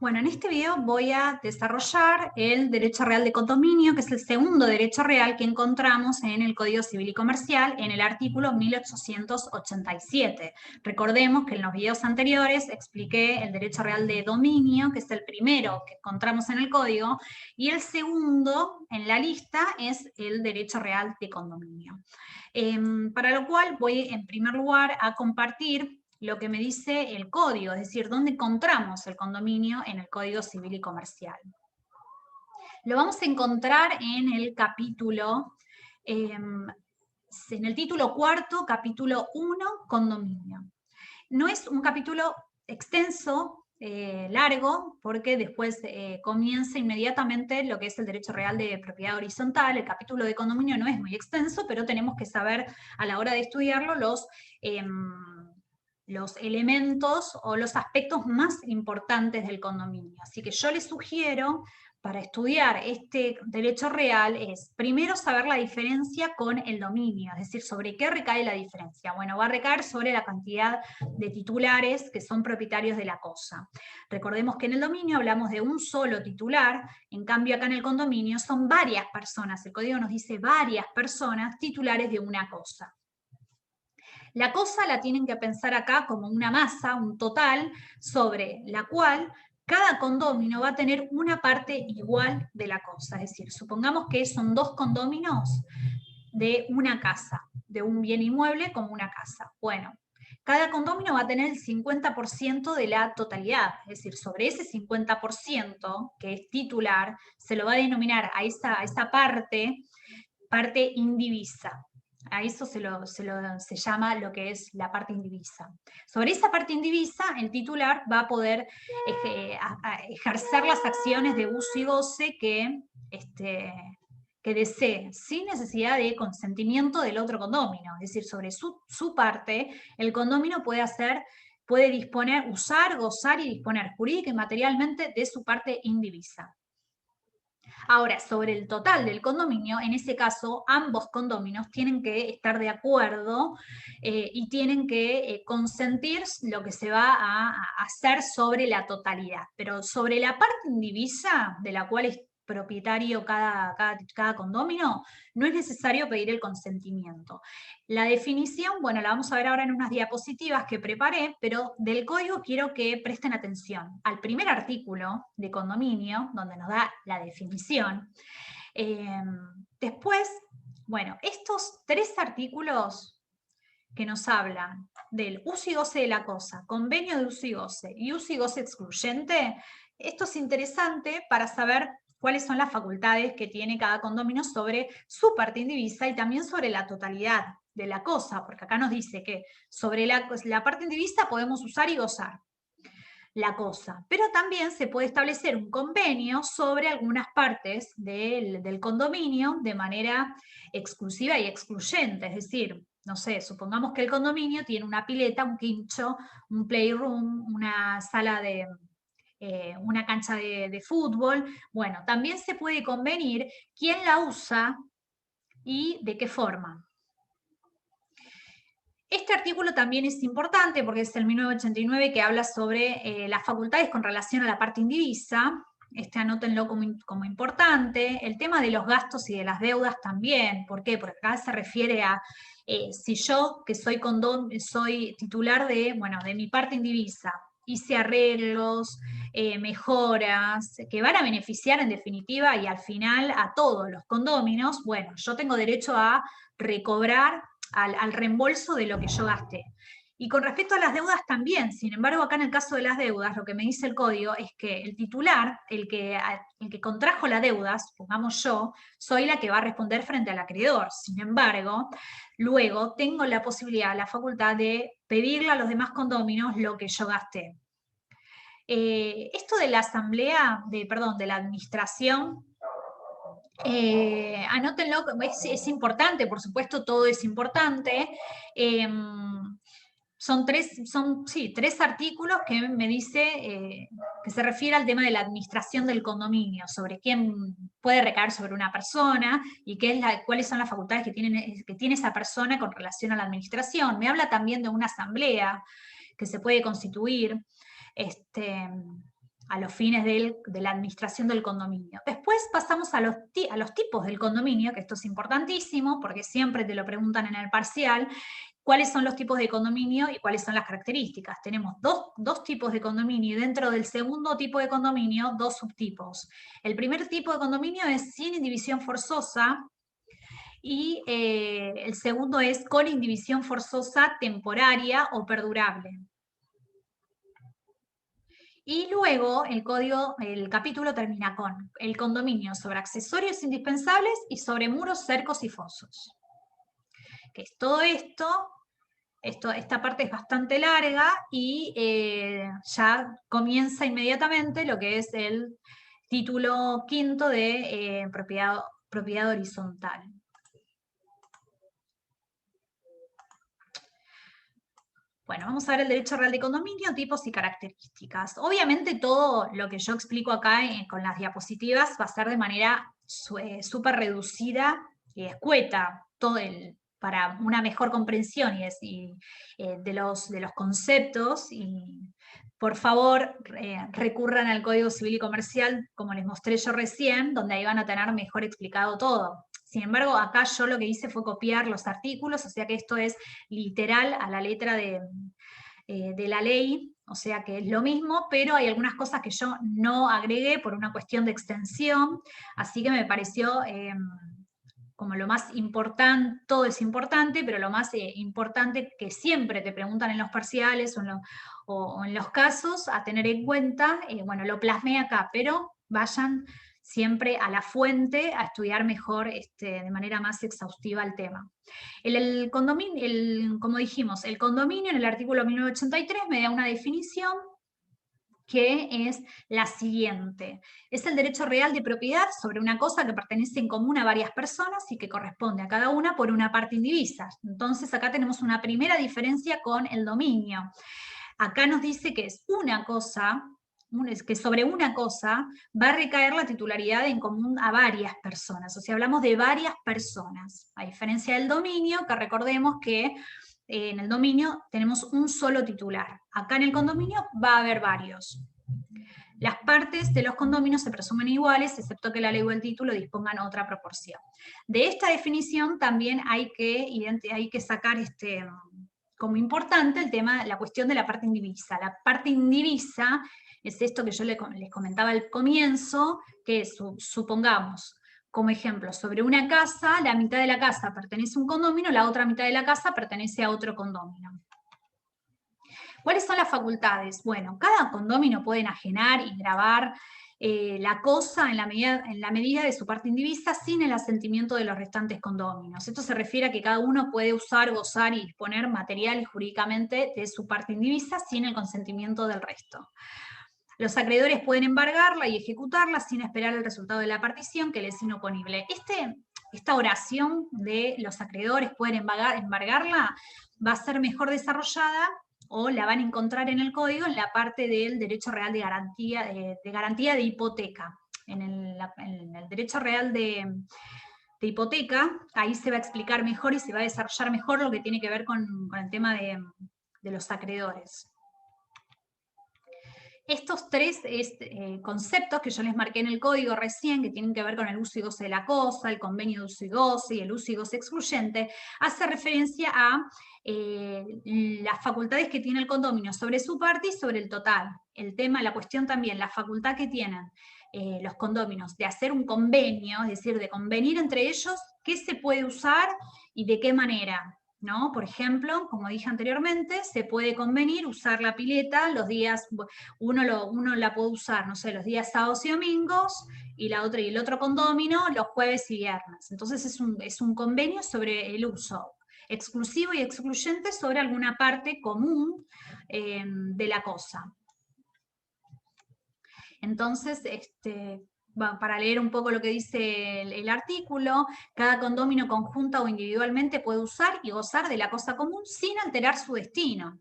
Bueno, en este video voy a desarrollar el derecho real de condominio, que es el segundo derecho real que encontramos en el Código Civil y Comercial en el artículo 1887. Recordemos que en los videos anteriores expliqué el derecho real de dominio, que es el primero que encontramos en el Código, y el segundo en la lista es el derecho real de condominio. Para lo cual voy en primer lugar a compartir lo que me dice el código, es decir, dónde encontramos el condominio en el Código Civil y Comercial. Lo vamos a encontrar en el capítulo, en el título cuarto, capítulo 1, condominio. No es un capítulo extenso, largo, porque después comienza inmediatamente lo que es el derecho real de propiedad horizontal. El capítulo de condominio no es muy extenso, pero tenemos que saber a la hora de estudiarlo los elementos o los aspectos más importantes del condominio. Así que yo les sugiero, para estudiar este derecho real, es primero saber la diferencia con el dominio, es decir, sobre qué recae la diferencia. Bueno, va a recaer sobre la cantidad de titulares que son propietarios de la cosa. Recordemos que en el dominio hablamos de un solo titular, en cambio acá en el condominio son varias personas, el código nos dice varias personas titulares de una cosa. La cosa la tienen que pensar acá como una masa, un total, sobre la cual cada condómino va a tener una parte igual de la cosa. Es decir, supongamos que son dos condóminos de una casa, de un bien inmueble como una casa. Bueno, cada condómino va a tener el 50% de la totalidad, es decir, sobre ese 50% que es titular, se lo va a denominar a esa parte indivisa. A eso se llama lo que es la parte indivisa. Sobre esa parte indivisa, el titular va a poder ejercer las acciones de uso y goce que desee, sin necesidad de consentimiento del otro condómino. Es decir, sobre su parte, el condómino puede disponer, usar, gozar y disponer jurídica y materialmente de su parte indivisa. Ahora, sobre el total del condominio, en ese caso, ambos condóminos tienen que estar de acuerdo y tienen que consentir lo que se va a hacer sobre la totalidad. Pero sobre la parte indivisa, de la cual es propietario cada condómino, no es necesario pedir el consentimiento. La definición, bueno, la vamos a ver ahora en unas diapositivas que preparé, pero del código quiero que presten atención al primer artículo de condominio, donde nos da la definición. Después, bueno, estos tres artículos que nos hablan del uso y goce de la cosa, convenio de uso y uso y goce excluyente, esto es interesante para saber cuáles son las facultades que tiene cada condominio sobre su parte indivisa y también sobre la totalidad de la cosa, porque acá nos dice que sobre la parte indivisa podemos usar y gozar la cosa, pero también se puede establecer un convenio sobre algunas partes del condominio de manera exclusiva y excluyente, es decir, no sé, supongamos que el condominio tiene una pileta, un quincho, un playroom, una sala de, una cancha de fútbol. Bueno, también se puede convenir quién la usa y de qué forma. Este artículo también es importante porque es el 1989 que habla sobre las facultades con relación a la parte indivisa. Anótenlo como importante. El tema de los gastos y de las deudas también. ¿Por qué? Porque acá se refiere a si yo, que soy titular de mi parte indivisa, hice arreglos, mejoras, que van a beneficiar en definitiva y al final a todos los condóminos, bueno, yo tengo derecho a recobrar al reembolso de lo que yo gasté. Y con respecto a las deudas también, sin embargo, acá en el caso de las deudas, lo que me dice el código es que el titular, el que contrajo la deuda, supongamos yo, soy la que va a responder frente al acreedor. Sin embargo, luego tengo la posibilidad, la facultad de pedirle a los demás condóminos lo que yo gasté. Esto de la asamblea, de la administración, anótenlo, es importante, por supuesto, todo es importante. Son tres artículos que me dice que se refiere al tema de la administración del condominio, sobre quién puede recaer sobre una persona y cuáles son las facultades que tiene esa persona con relación a la administración. Me habla también de una asamblea que se puede constituir. a los fines de la administración del condominio. Después pasamos a los tipos del condominio, que esto es importantísimo, porque siempre te lo preguntan en el parcial, cuáles son los tipos de condominio y cuáles son las características. Tenemos dos tipos de condominio y dentro del segundo tipo de condominio, dos subtipos. El primer tipo de condominio es sin indivisión forzosa y el segundo es con indivisión forzosa temporaria o perdurable. Y luego el capítulo termina con el condominio sobre accesorios indispensables y sobre muros, cercos y fosos. Que es todo esto. Esta parte es bastante larga y ya comienza inmediatamente lo que es el título quinto de propiedad horizontal. Bueno, vamos a ver el derecho real de condominio, tipos y características. Obviamente todo lo que yo explico acá con las diapositivas va a ser de manera súper reducida y escueta, para una mejor comprensión de los conceptos. Y por favor, recurran al Código Civil y Comercial, como les mostré yo recién, donde ahí van a tener mejor explicado todo. Sin embargo, acá yo lo que hice fue copiar los artículos, o sea que esto es literal a la letra de la ley, o sea que es lo mismo, pero hay algunas cosas que yo no agregué por una cuestión de extensión, así que me pareció como lo más importante, todo es importante, pero lo más importante que siempre te preguntan en los parciales o en los casos a tener en cuenta, bueno, lo plasmé acá, pero vayan siempre a la fuente a estudiar mejor, de manera más exhaustiva el tema. El condominio, como dijimos, el condominio en el artículo 1983 me da una definición que es la siguiente. Es el derecho real de propiedad sobre una cosa que pertenece en común a varias personas y que corresponde a cada una por una parte indivisa. Entonces acá tenemos una primera diferencia con el dominio. Acá nos dice que es una cosa, que sobre una cosa va a recaer la titularidad en común a varias personas. O sea, hablamos de varias personas. A diferencia del dominio, que recordemos que en el dominio tenemos un solo titular. Acá en el condominio va a haber varios. Las partes de los condominios se presumen iguales, excepto que la ley o el título dispongan otra proporción. De esta definición también hay que sacar como importante el tema, la cuestión de la parte indivisa. La parte indivisa es esto que yo les comentaba al comienzo, que supongamos, como ejemplo, sobre una casa, la mitad de la casa pertenece a un condominio, la otra mitad de la casa pertenece a otro condominio. ¿Cuáles son las facultades? Bueno, cada condominio puede enajenar y gravar la cosa en la medida de su parte indivisa sin el asentimiento de los restantes condominios. Esto se refiere a que cada uno puede usar, gozar y disponer material jurídicamente de su parte indivisa sin el consentimiento del resto. Los acreedores pueden embargarla y ejecutarla sin esperar el resultado de la partición que les es inoponible. Esta oración de los acreedores pueden embargarla va a ser mejor desarrollada o la van a encontrar en el código en la parte del derecho real de garantía de hipoteca. En el derecho real de hipoteca, ahí se va a explicar mejor y se va a desarrollar mejor lo que tiene que ver con el tema de los acreedores. Estos tres conceptos que yo les marqué en el código recién, que tienen que ver con el uso y goce de la cosa, el convenio de uso y goce y el uso y goce excluyente, hace referencia a las facultades que tiene el condominio sobre su parte y sobre el total. El tema, la cuestión también, la facultad que tienen los condóminos de hacer un convenio, es decir, de convenir entre ellos qué se puede usar y de qué manera. ¿No? Por ejemplo, como dije anteriormente, se puede convenir usar la pileta los días, uno la puede usar, no sé, los días sábados y domingos, y el otro condomino los jueves y viernes. Entonces es un convenio sobre el uso exclusivo y excluyente sobre alguna parte común de la cosa. Entonces, para leer un poco lo que dice el artículo, cada condominio conjunta o individualmente puede usar y gozar de la cosa común sin alterar su destino.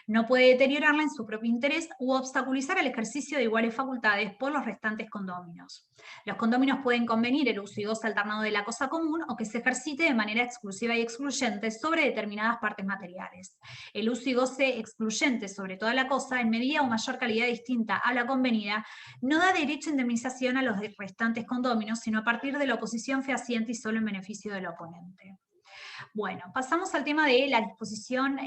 No puede deteriorarla en su propio interés u obstaculizar el ejercicio de iguales facultades por los restantes condóminos. Los condóminos pueden convenir el uso y goce alternado de la cosa común o que se ejercite de manera exclusiva y excluyente sobre determinadas partes materiales. El uso y goce excluyente sobre toda la cosa, en medida o mayor calidad distinta a la convenida, no da derecho a indemnización a los restantes condóminos, sino a partir de la oposición fehaciente y solo en beneficio del oponente. Bueno, pasamos al tema de la disposición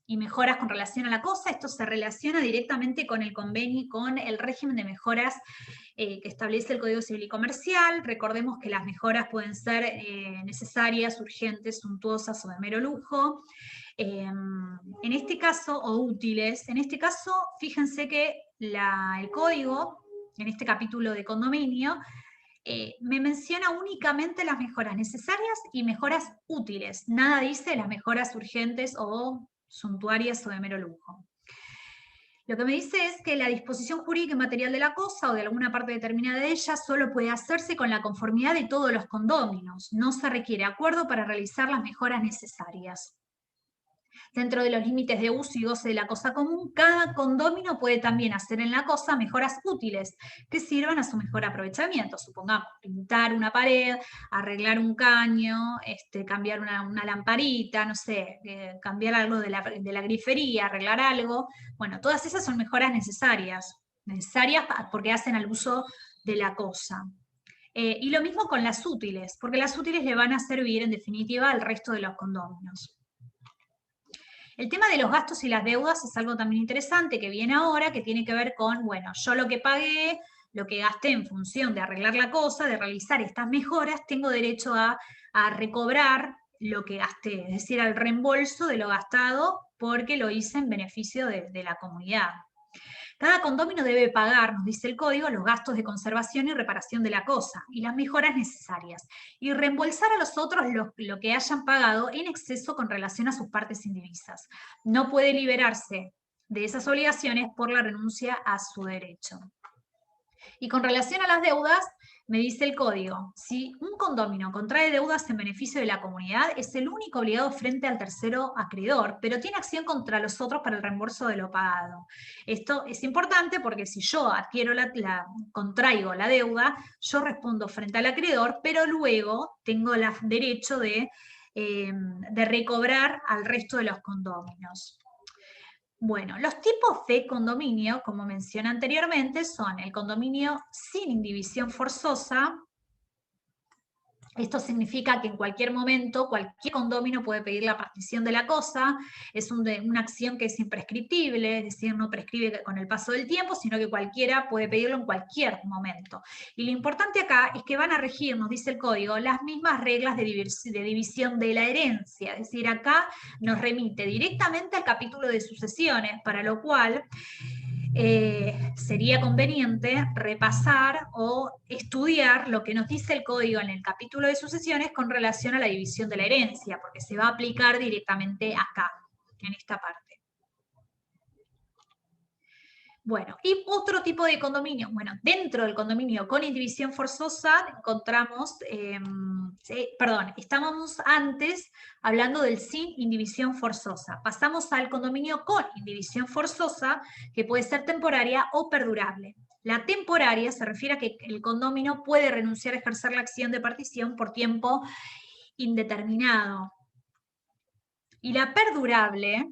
y mejoras con relación a la cosa. Esto se relaciona directamente con el convenio, con el régimen de mejoras que establece el Código Civil y Comercial. Recordemos que las mejoras pueden ser necesarias, urgentes, suntuosas o de mero lujo. En este caso, o útiles, en este caso, fíjense que el código, en este capítulo de condominio, me menciona únicamente las mejoras necesarias y mejoras útiles. Nada dice las mejoras urgentes o suntuarias o de mero lujo. Lo que me dice es que la disposición jurídica y material de la cosa o de alguna parte determinada de ella solo puede hacerse con la conformidad de todos los condóminos. No se requiere acuerdo para realizar las mejoras necesarias. Dentro de los límites de uso y goce de la cosa común, cada condómino puede también hacer en la cosa mejoras útiles que sirvan a su mejor aprovechamiento. Supongamos, pintar una pared, arreglar un caño, cambiar una lamparita, no sé, cambiar algo de la grifería, arreglar algo. Bueno, todas esas son mejoras necesarias porque hacen al uso de la cosa. Y lo mismo con las útiles, porque las útiles le van a servir en definitiva al resto de los condóminos. El tema de los gastos y las deudas es algo también interesante que viene ahora, que tiene que ver con, bueno, yo lo que pagué, lo que gasté en función de arreglar la cosa, de realizar estas mejoras, tengo derecho a recobrar lo que gasté, es decir, al reembolso de lo gastado porque lo hice en beneficio de la comunidad. Cada condomino debe pagar, nos dice el código, los gastos de conservación y reparación de la cosa y las mejoras necesarias, y reembolsar a los otros lo que hayan pagado en exceso con relación a sus partes indivisas. No puede liberarse de esas obligaciones por la renuncia a su derecho. Y con relación a las deudas, me dice el código, si un condomino contrae deudas en beneficio de la comunidad, es el único obligado frente al tercero acreedor, pero tiene acción contra los otros para el reembolso de lo pagado. Esto es importante porque si yo contraigo la deuda, yo respondo frente al acreedor, pero luego tengo el derecho de recobrar al resto de los condóminos. Bueno, los tipos de condominio, como mencioné anteriormente, son el condominio sin indivisión forzosa. Esto significa que en cualquier momento, cualquier condomino puede pedir la partición de la cosa, es una acción que es imprescriptible, es decir, no prescribe con el paso del tiempo, sino que cualquiera puede pedirlo en cualquier momento. Y lo importante acá es que van a regir, nos dice el código, las mismas reglas de división de la herencia, es decir, acá nos remite directamente al capítulo de sucesiones, para lo cual sería conveniente repasar o estudiar lo que nos dice el código en el capítulo de sucesiones con relación a la división de la herencia, porque se va a aplicar directamente acá, en esta parte. Bueno, y otro tipo de condominio. Bueno, dentro del condominio con indivisión forzosa encontramos, estábamos antes hablando del sin indivisión forzosa. Pasamos al condominio con indivisión forzosa, que puede ser temporaria o perdurable. La temporaria se refiere a que el condomino puede renunciar a ejercer la acción de partición por tiempo indeterminado. Y la perdurable,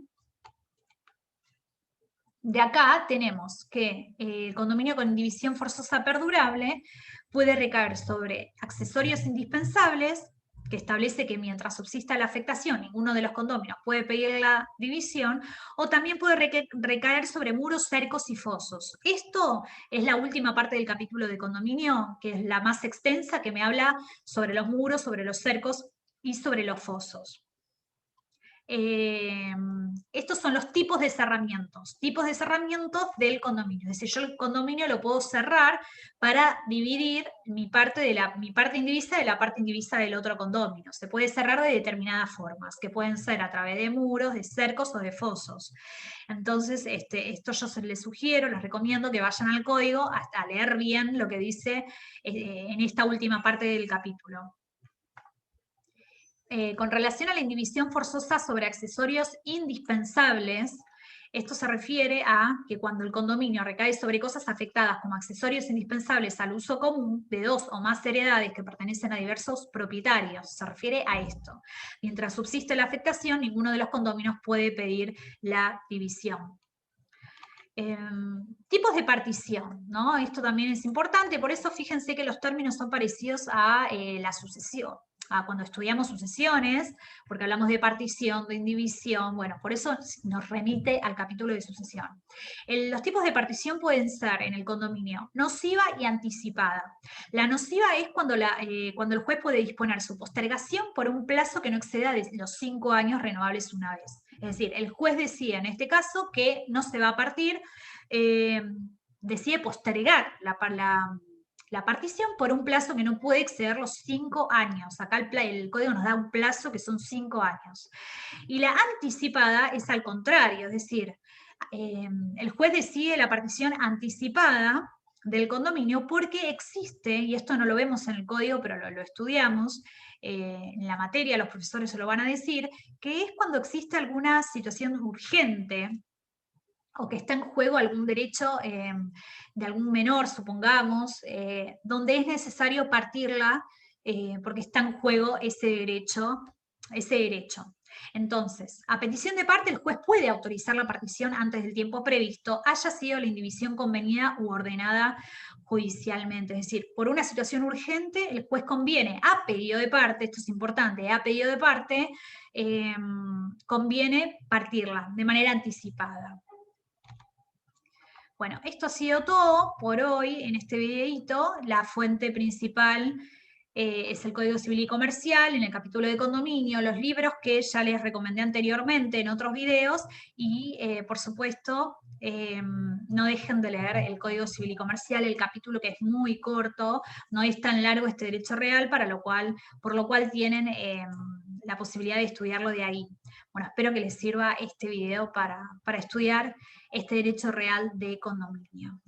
de acá tenemos que el condominio con indivisión forzosa perdurable puede recaer sobre accesorios indispensables, que establece que mientras subsista la afectación, ninguno de los condóminos puede pedir la división, o también puede recaer sobre muros, cercos y fosos. Esto es la última parte del capítulo de condominio, que es la más extensa, que me habla sobre los muros, sobre los cercos y sobre los fosos. Estos son los tipos de cerramientos del condominio. Es decir, yo el condominio lo puedo cerrar para dividir mi parte indivisa de la parte indivisa del otro condominio. Se puede cerrar de determinadas formas, que pueden ser a través de muros, de cercos o de fosos. Entonces, esto yo les sugiero, les recomiendo que vayan al código hasta leer bien lo que dice en esta última parte del capítulo. con relación a la indivisión forzosa sobre accesorios indispensables, esto se refiere a que cuando el condominio recae sobre cosas afectadas como accesorios indispensables al uso común de dos o más heredades que pertenecen a diversos propietarios. Se refiere a esto. Mientras subsiste la afectación, ninguno de los condominios puede pedir la división. Tipos de partición, ¿no? Esto también es importante, por eso fíjense que los términos son parecidos a la sucesión, a cuando estudiamos sucesiones, porque hablamos de partición, de indivisión, bueno, por eso nos remite al capítulo de sucesión. Los tipos de partición pueden ser en el condominio nociva y anticipada. La nociva es cuando el juez puede disponer su postergación por un plazo que no exceda de los 5 años renovables una vez. Es decir, el juez decide en este caso que no se va a partir, decide postergar la partición por un plazo que no puede exceder los 5 años. Acá el código nos da un plazo que son 5 años. Y la anticipada es al contrario, es decir, el juez decide la partición anticipada del condominio porque existe, y esto no lo vemos en el código, pero lo estudiamos, en la materia los profesores se lo van a decir, que es cuando existe alguna situación urgente o que está en juego algún derecho de algún menor, supongamos, donde es necesario partirla porque está en juego ese derecho. Entonces, a petición de parte, el juez puede autorizar la partición antes del tiempo previsto, haya sido la indivisión convenida u ordenada judicialmente. Es decir, por una situación urgente, el juez conviene, a pedido de parte, esto es importante, a pedido de parte, conviene partirla de manera anticipada. Bueno, esto ha sido todo por hoy en este videito. La fuente principal es el Código Civil y Comercial, en el capítulo de condominio, los libros que ya les recomendé anteriormente en otros videos y, por supuesto, no dejen de leer el Código Civil y Comercial, el capítulo que es muy corto, no es tan largo este derecho real, por lo cual tienen la posibilidad de estudiarlo de ahí. Bueno, espero que les sirva este video para estudiar este derecho real de condominio.